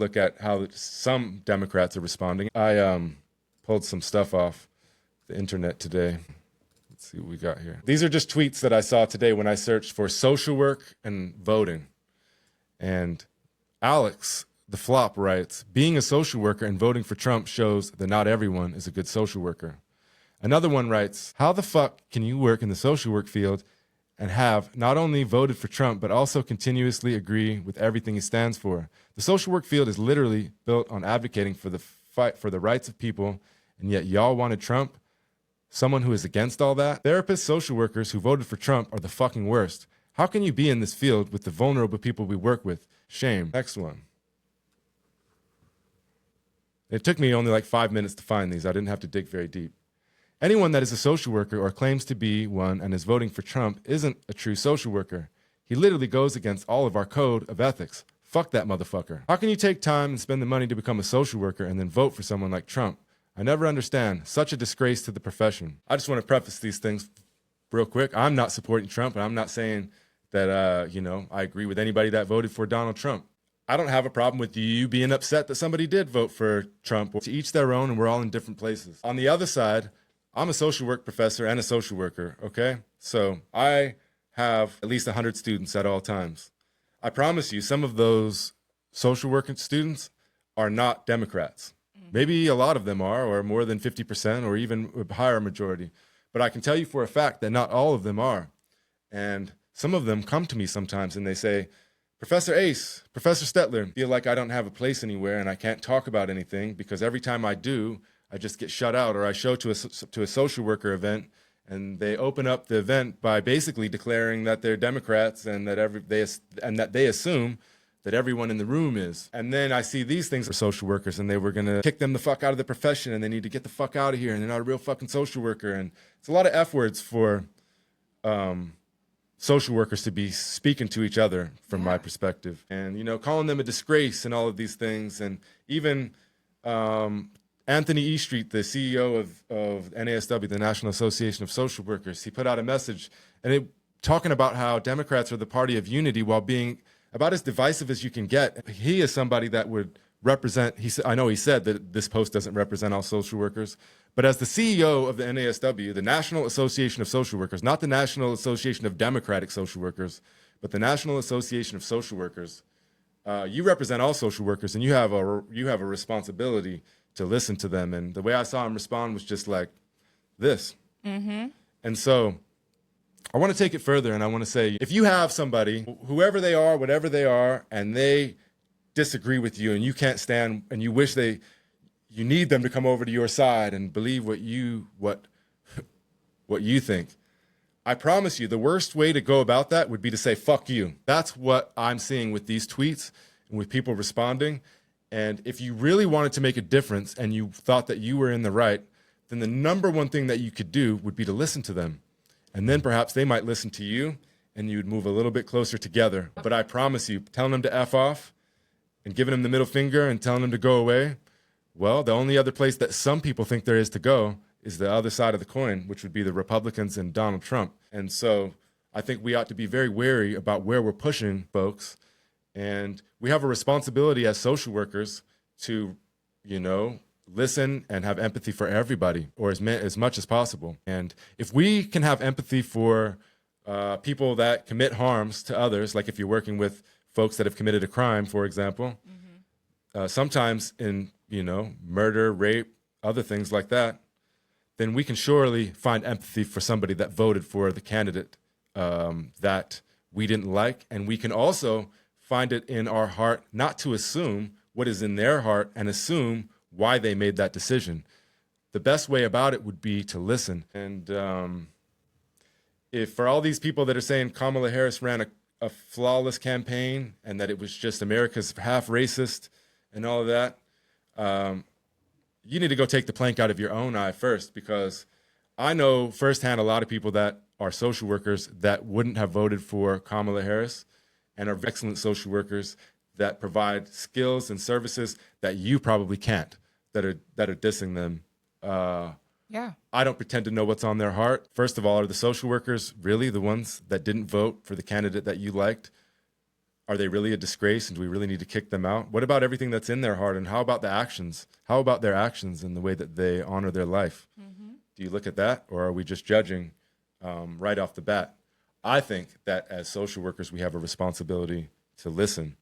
look at how some Democrats are responding. I pulled some stuff off the internet today. Let's see what we got here. These are just tweets that I saw today when I searched for social work and voting. And Alex, the flop, writes, being a social worker and voting for Trump shows that not everyone is a good social worker. Another one writes, how the fuck can you work in the social work field and have not only voted for Trump, but also continuously agree with everything he stands for? The social work field is literally built on advocating for the fight for the rights of people, and yet y'all wanted Trump? Someone who is against all that? Therapists, social workers who voted for Trump are the fucking worst. How can you be in this field with the vulnerable people we work with? Shame. Next one. It took me only like 5 minutes to find these. I didn't have to dig very deep. Anyone that is a social worker or claims to be one and is voting for Trump isn't a true social worker. He literally goes against all of our code of ethics. Fuck that motherfucker. How can you take time and spend the money to become a social worker and then vote for someone like Trump? I never understand. Such a disgrace to the profession. I just want to preface these things real quick. I'm not supporting Trump, and I'm not saying that, I agree with anybody that voted for Donald Trump. I don't have a problem with you being upset that somebody did vote for Trump. To each their own, and we're all in different places. On the other side, I'm a social work professor and a social worker, okay? So I have at least 100 students at all times. I promise you, some of those social work students are not Democrats. Maybe a lot of them are, or more than 50%, or even a higher majority. But I can tell you for a fact that not all of them are. And some of them come to me sometimes and they say, Professor Ace, Professor Stettler, I feel like I don't have a place anywhere and I can't talk about anything because every time I do, I just get shut out, or I show to a social worker event and they open up the event by basically declaring that they're Democrats and that they assume that everyone in the room is. And then I see these things for social workers and they were gonna kick them the fuck out of the profession and they need to get the fuck out of here and they're not a real fucking social worker. And it's a lot of F words for social workers to be speaking to each other from my perspective. And, calling them a disgrace and all of these things. And even Anthony Estreet, the CEO of NASW, the National Association of Social Workers, he put out a message talking about how Democrats are the party of unity while being about as divisive as you can get. He is somebody that would represent, I know he said that this post doesn't represent all social workers, but as the CEO of the NASW, the National Association of Social Workers, not the National Association of Democratic Social Workers, but the National Association of Social Workers, you represent all social workers and you have a responsibility to listen to them. And the way I saw him respond was just like this. Mm-hmm. And so I want to take it further and I want to say, if you have somebody, whoever they are, whatever they are, and they disagree with you and you can't stand and you wish you need them to come over to your side and believe what you think. I promise you, the worst way to go about that would be to say, fuck you. That's what I'm seeing with these tweets and with people responding. And if you really wanted to make a difference and you thought that you were in the right, then the number one thing that you could do would be to listen to them. And then perhaps they might listen to you and you'd move a little bit closer together. But I promise you, telling them to F off and giving them the middle finger and telling them to go away, well, the only other place that some people think there is to go is the other side of the coin, which would be the Republicans and Donald Trump. And so I think we ought to be very wary about where we're pushing folks. And we have a responsibility as social workers to, listen and have empathy for everybody, or as much as possible. And if we can have empathy for people that commit harms to others, like if you're working with folks that have committed a crime, for example, sometimes in, murder, rape, other things like that, then we can surely find empathy for somebody that voted for the candidate that we didn't like. And we can also find it in our heart not to assume what is in their heart and assume why they made that decision. The best way about it would be to listen. And if for all these people that are saying Kamala Harris ran a flawless campaign and that it was just America's half racist and all of that, you need to go take the plank out of your own eye first, because I know firsthand a lot of people that are social workers that wouldn't have voted for Kamala Harris and are excellent social workers that provide skills and services that you probably can't, that are dissing them. I don't pretend to know what's on their heart. First of all, are the social workers really the ones that didn't vote for the candidate that you liked? Are they really a disgrace, and do we really need to kick them out? What about everything that's in their heart, and how about the actions? How about their actions and the way that they honor their life? Do you look at that, or are we just judging right off the bat? I think that as social workers, we have a responsibility to listen